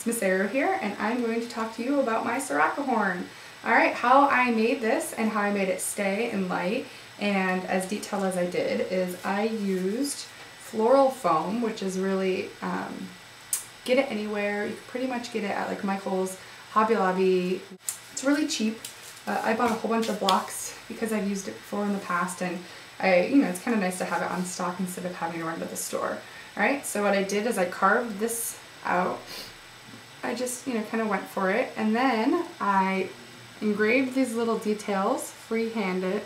Miss Arrow here, and I'm going to talk to you about my Soraka horn. Alright, how I made this and how I made it stay and light and as detailed as I did is I used floral foam, which is really, get it anywhere. You can pretty much get it at like Michael's, Hobby Lobby. It's really cheap. I bought a whole bunch of blocks because I've used it before in the past, and it's kind of nice to have it on stock instead of having to run to the store. Alright, so what I did is I carved this out. I just, kind of went for it, and then I engraved these little details freehanded.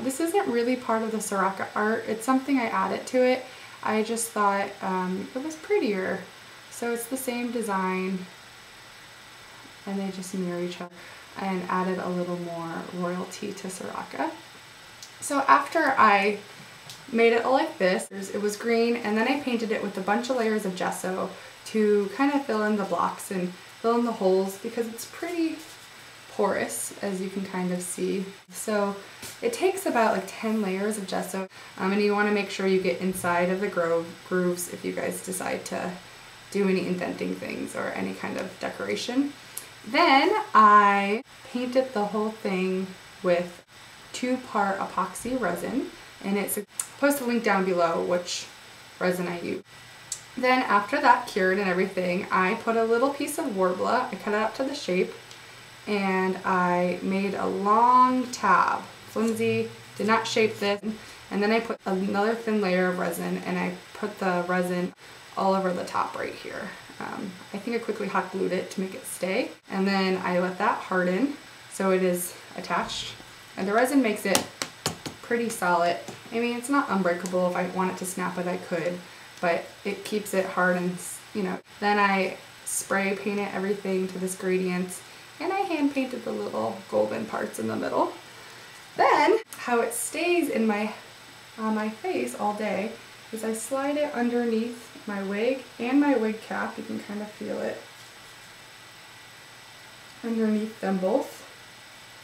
This isn't really part of the Soraka art. It's something I added to it. I just thought it was prettier. So it's the same design, and they just mirror each other, and added a little more royalty to Soraka. So after I made it like this, it was green, and then I painted it with a bunch of layers of gesso to kind of fill in the blocks and fill in the holes because it's pretty porous, as you can kind of see. So it takes about like 10 layers of gesso, and you want to make sure you get inside of the grooves if you guys decide to do any indenting things or any kind of decoration. Then I painted the whole thing with 2-part epoxy resin, and I'll post a link down below which resin I use. Then after that cured and everything, I put a little piece of Warbler, I cut it up to the shape, and I made a long tab. Flimsy, did not shape this, and then I put another thin layer of resin, and I put the resin all over the top right here. I think I quickly hot glued it to make it stay, and then I let that harden so it is attached, and the resin makes it pretty solid. I mean, it's not unbreakable. If I wanted to snap it, I could, but it keeps it hard, and Then I spray painted everything to this gradient, and I hand painted the little golden parts in the middle. Then how it stays in on my face all day is I slide it underneath my wig and my wig cap. You can kind of feel it underneath them both.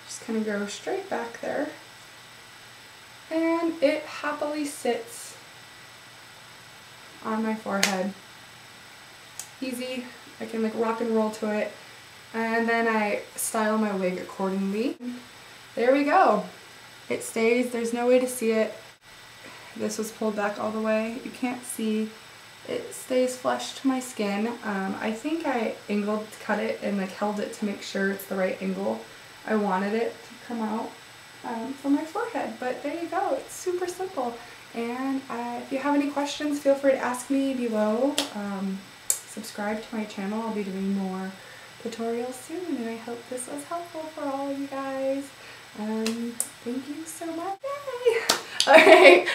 Just kind of go straight back there, and it happily sits on my forehead. Easy. I can like rock and roll to it, and then I style my wig accordingly. There we go. It stays. There's no way to see it. This was pulled back all the way. You can't see. It stays flush to my skin. I think I cut it and like held it to make sure it's the right angle. I wanted it to come out from my forehead, but there you go. It's super simple. And if you have any questions, feel free to ask me below. Subscribe to my channel. I'll be doing more tutorials soon, and I hope this was helpful for all of you guys. Thank you so much. Yay! Alright.